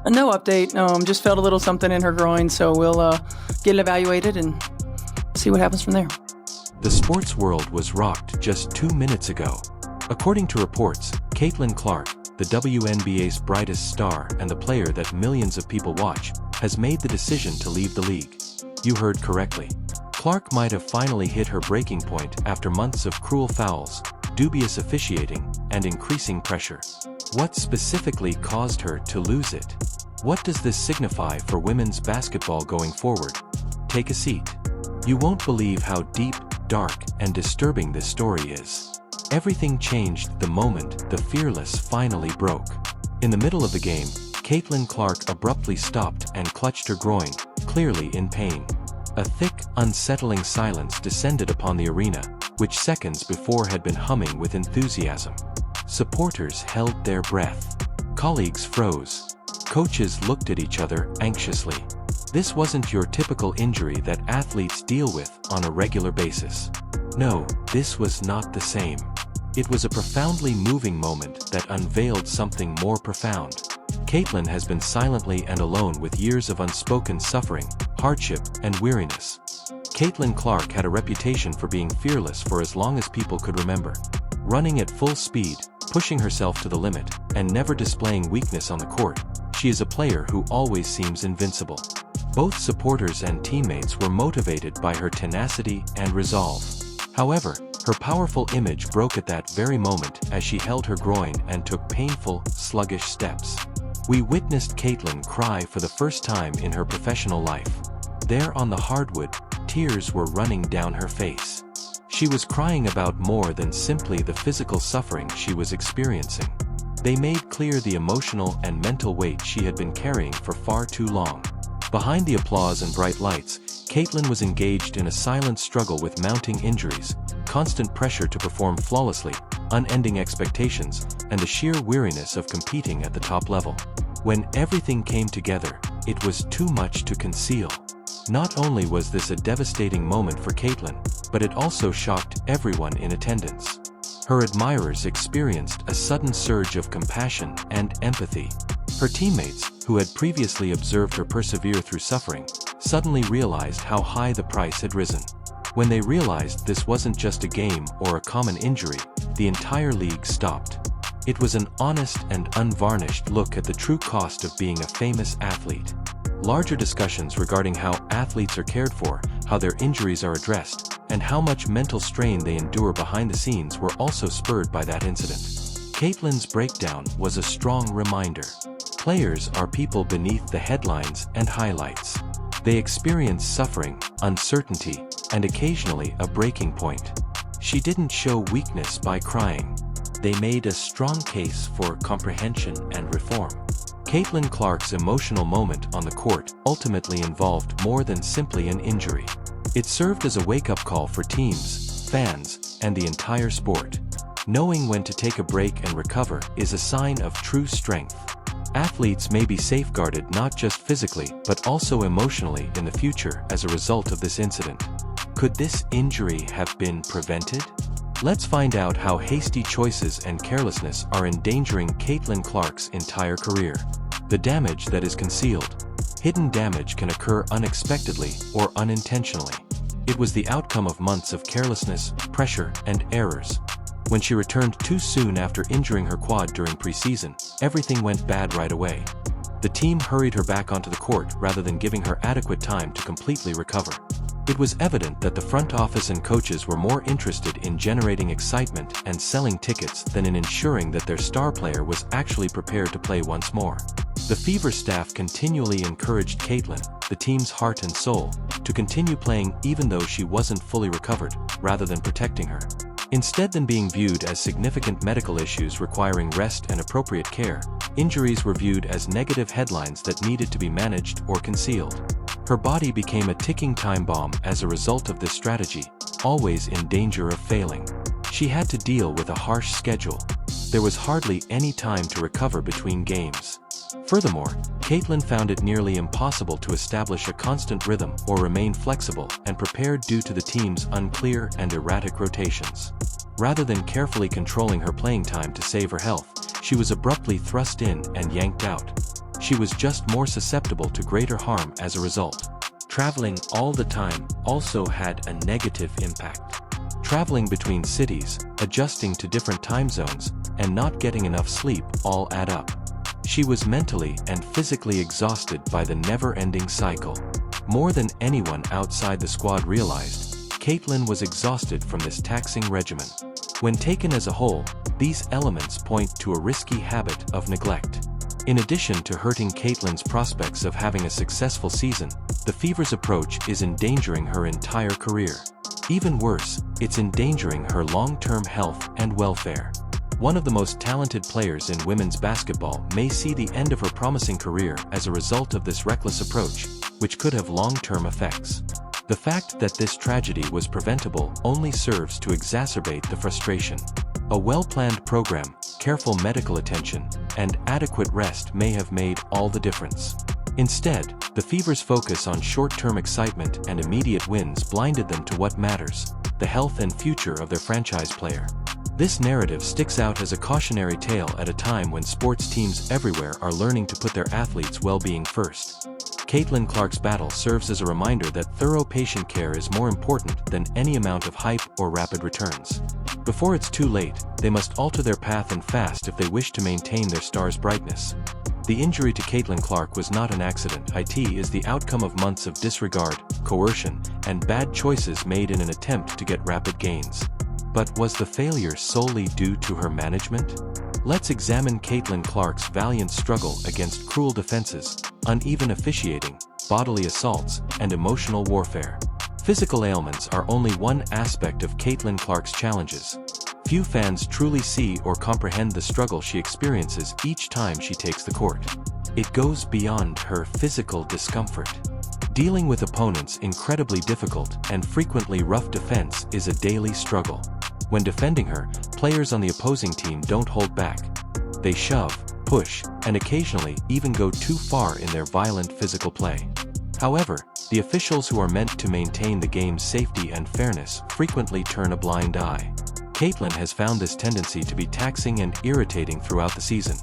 No update. Just felt a little something in her groin, so we'll get it evaluated and see what happens from there. The sports world was rocked just 2 minutes ago. According to reports, Caitlin Clark, the WNBA's brightest star and the player that millions of people watch, has made the decision to leave the league. You heard correctly. Clark might have finally hit her breaking point after months of cruel fouls, dubious officiating, and increasing pressure. What specifically caused her to lose it? What does this signify for women's basketball going forward? Take a seat. You won't believe how deep, dark, and disturbing this story is. Everything changed the moment the Fearless finally broke. In the middle of the game, Caitlin Clark abruptly stopped and clutched her groin, clearly in pain. A thick, unsettling silence descended upon the arena, which seconds before had been humming with enthusiasm. Supporters held their breath. Colleagues froze. Coaches looked at each other anxiously. This wasn't your typical injury that athletes deal with on a regular basis. No, this was not the same. It was a profoundly moving moment that unveiled something more profound. Caitlin has been silently and alone with years of unspoken suffering, hardship, and weariness. Caitlin Clark had a reputation for being fearless for as long as people could remember. Running at full speed, pushing herself to the limit, and never displaying weakness on the court, she is a player who always seems invincible. Both supporters and teammates were motivated by her tenacity and resolve. However, her powerful image broke at that very moment as she held her groin and took painful, sluggish steps. We witnessed Caitlin cry for the first time in her professional life. There on the hardwood, tears were running down her face. She was crying about more than simply the physical suffering she was experiencing. They made clear the emotional and mental weight she had been carrying for far too long. Behind the applause and bright lights, Caitlin was engaged in a silent struggle with mounting injuries, constant pressure to perform flawlessly, unending expectations, and the sheer weariness of competing at the top level. When everything came together, it was too much to conceal. Not only was this a devastating moment for Caitlin, but it also shocked everyone in attendance. Her admirers experienced a sudden surge of compassion and empathy. Her teammates, who had previously observed her persevere through suffering, suddenly realized how high the price had risen. When they realized this wasn't just a game or a common injury, the entire league stopped. It was an honest and unvarnished look at the true cost of being a famous athlete. Larger discussions regarding how athletes are cared for, how their injuries are addressed, and how much mental strain they endure behind the scenes were also spurred by that incident. Caitlin's breakdown was a strong reminder. Players are people beneath the headlines and highlights. They experience suffering, uncertainty, and occasionally a breaking point. She didn't show weakness by crying. They made a strong case for comprehension and reform. Caitlin Clark's emotional moment on the court ultimately involved more than simply an injury. It served as a wake-up call for teams, fans, and the entire sport. Knowing when to take a break and recover is a sign of true strength. Athletes may be safeguarded not just physically but also emotionally in the future as a result of this incident. Could this injury have been prevented? Let's find out how hasty choices and carelessness are endangering Caitlin Clark's entire career. The damage that is concealed. Hidden damage can occur unexpectedly or unintentionally. It was the outcome of months of carelessness, pressure, and errors. When she returned too soon after injuring her quad during preseason, everything went bad right away. The team hurried her back onto the court rather than giving her adequate time to completely recover. It was evident that the front office and coaches were more interested in generating excitement and selling tickets than in ensuring that their star player was actually prepared to play once more. The Fever staff continually encouraged Caitlin, the team's heart and soul, to continue playing even though she wasn't fully recovered, rather than protecting her. Instead than being viewed as significant medical issues requiring rest and appropriate care, injuries were viewed as negative headlines that needed to be managed or concealed. Her body became a ticking time bomb as a result of this strategy, always in danger of failing. She had to deal with a harsh schedule. There was hardly any time to recover between games. Furthermore, Caitlin found it nearly impossible to establish a constant rhythm or remain flexible and prepared due to the team's unclear and erratic rotations. Rather than carefully controlling her playing time to save her health, she was abruptly thrust in and yanked out. she was just more susceptible to greater harm as a result. Traveling all the time also had a negative impact. Traveling between cities, adjusting to different time zones, and not getting enough sleep all add up. She was mentally and physically exhausted by the never-ending cycle. More than anyone outside the squad realized, Caitlin was exhausted from this taxing regimen. When taken as a whole, these elements point to a risky habit of neglect. In addition to hurting Caitlin's prospects of having a successful season, the Fever's approach is endangering her entire career. Even worse, it's endangering her long-term health and welfare. One of the most talented players in women's basketball may see the end of her promising career as a result of this reckless approach, which could have long-term effects. The fact that this tragedy was preventable only serves to exacerbate the frustration. A well-planned program, careful medical attention, and adequate rest may have made all the difference. Instead, the Fever's focus on short-term excitement and immediate wins blinded them to what matters: the health and future of their franchise player. This narrative sticks out as a cautionary tale at a time when sports teams everywhere are learning to put their athletes' well-being first. Caitlin Clark's battle serves as a reminder that thorough patient care is more important than any amount of hype or rapid returns. Before it's too late, they must alter their path and fast if they wish to maintain their star's brightness. The injury to Caitlin Clark was not an accident. It is the outcome of months of disregard, coercion, and bad choices made in an attempt to get rapid gains. But was the failure solely due to her management? Let's examine Caitlin Clark's valiant struggle against cruel defenses, uneven officiating, bodily assaults, and emotional warfare. Physical ailments are only one aspect of Caitlin Clark's challenges. Few fans truly see or comprehend the struggle she experiences each time she takes the court. It goes beyond her physical discomfort. Dealing with opponents' incredibly difficult and frequently rough defense is a daily struggle. When defending her, players on the opposing team don't hold back. They shove, push, and occasionally even go too far in their violent physical play. However, the officials who are meant to maintain the game's safety and fairness frequently turn a blind eye. Caitlin has found this tendency to be taxing and irritating throughout the season.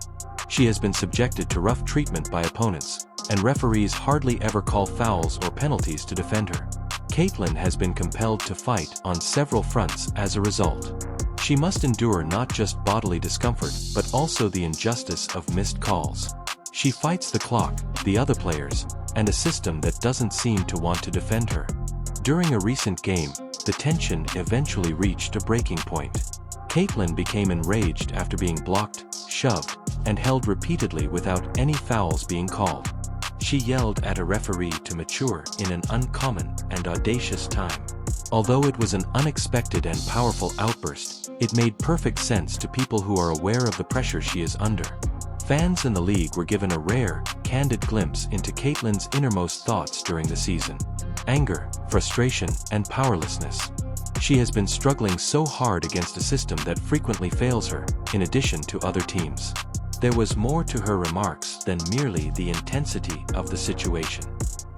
She has been subjected to rough treatment by opponents, and referees hardly ever call fouls or penalties to defend her. Caitlin has been compelled to fight on several fronts as a result. She must endure not just bodily discomfort but also the injustice of missed calls. She fights the clock, the other players, and a system that doesn't seem to want to defend her. During a recent game, the tension eventually reached a breaking point. Caitlin became enraged after being blocked, shoved, and held repeatedly without any fouls being called. She yelled at a referee to mature in an uncommon and audacious time. Although it was an unexpected and powerful outburst, it made perfect sense to people who are aware of the pressure she is under. Fans in the league were given a rare, candid glimpse into Caitlin's innermost thoughts during the season: anger, frustration, and powerlessness. She has been struggling so hard against a system that frequently fails her, in addition to other teams. There was more to her remarks than merely the intensity of the situation.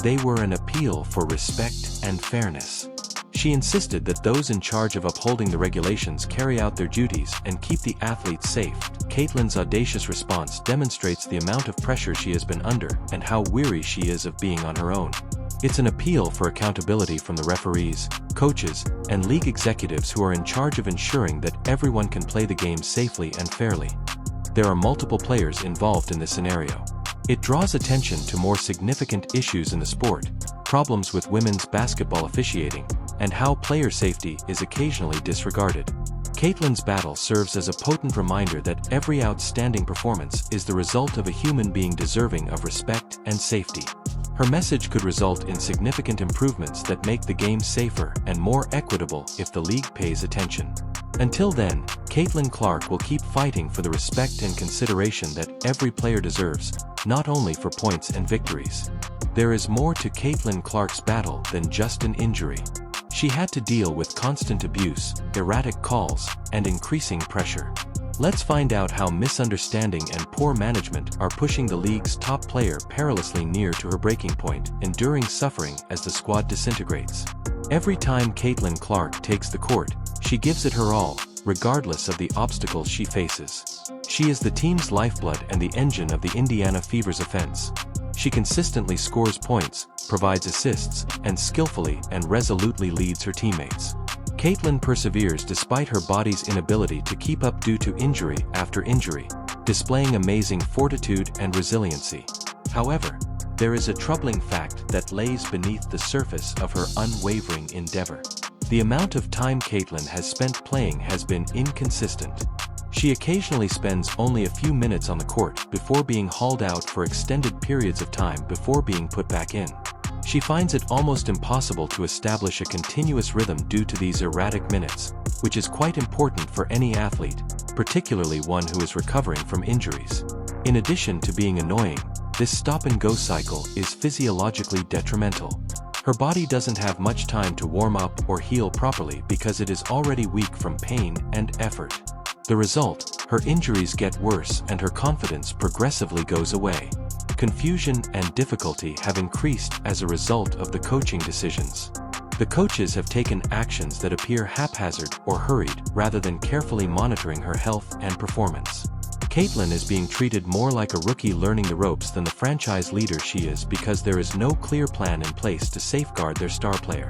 They were an appeal for respect and fairness. She insisted that those in charge of upholding the regulations carry out their duties and keep the athletes safe. Caitlin's audacious response demonstrates the amount of pressure she has been under and how weary she is of being on her own. It's an appeal for accountability from the referees, coaches, and league executives who are in charge of ensuring that everyone can play the game safely and fairly. There are multiple players involved in this scenario. It draws attention to more significant issues in the sport, problems with women's basketball officiating, and how player safety is occasionally disregarded. Caitlin's battle serves as a potent reminder that every outstanding performance is the result of a human being deserving of respect and safety. Her message could result in significant improvements that make the game safer and more equitable if the league pays attention. Until then, Caitlin Clark will keep fighting for the respect and consideration that every player deserves, not only for points and victories. There is more to Caitlin Clark's battle than just an injury. She had to deal with constant abuse, erratic calls, and increasing pressure. Let's find out how misunderstanding and poor management are pushing the league's top player perilously near to her breaking point, enduring suffering as the squad disintegrates. Every time Caitlin Clark takes the court, she gives it her all, regardless of the obstacles she faces. She is the team's lifeblood and the engine of the Indiana Fever's offense. She consistently scores points, provides assists, and skillfully and resolutely leads her teammates. Caitlin perseveres despite her body's inability to keep up due to injury after injury, displaying amazing fortitude and resiliency. However, there is a troubling fact that lays beneath the surface of her unwavering endeavor. The amount of time Caitlin has spent playing has been inconsistent. She occasionally spends only a few minutes on the court before being hauled out for extended periods of time before being put back in. She finds it almost impossible to establish a continuous rhythm due to these erratic minutes, which is quite important for any athlete, particularly one who is recovering from injuries. In addition to being annoying, this stop-and-go cycle is physiologically detrimental. Her body doesn't have much time to warm up or heal properly because it is already weak from pain and effort. The result, her injuries get worse and her confidence progressively goes away. Confusion and difficulty have increased as a result of the coaching decisions. The coaches have taken actions that appear haphazard or hurried rather than carefully monitoring her health and performance. Caitlin is being treated more like a rookie learning the ropes than the franchise leader she is because there is no clear plan in place to safeguard their star player.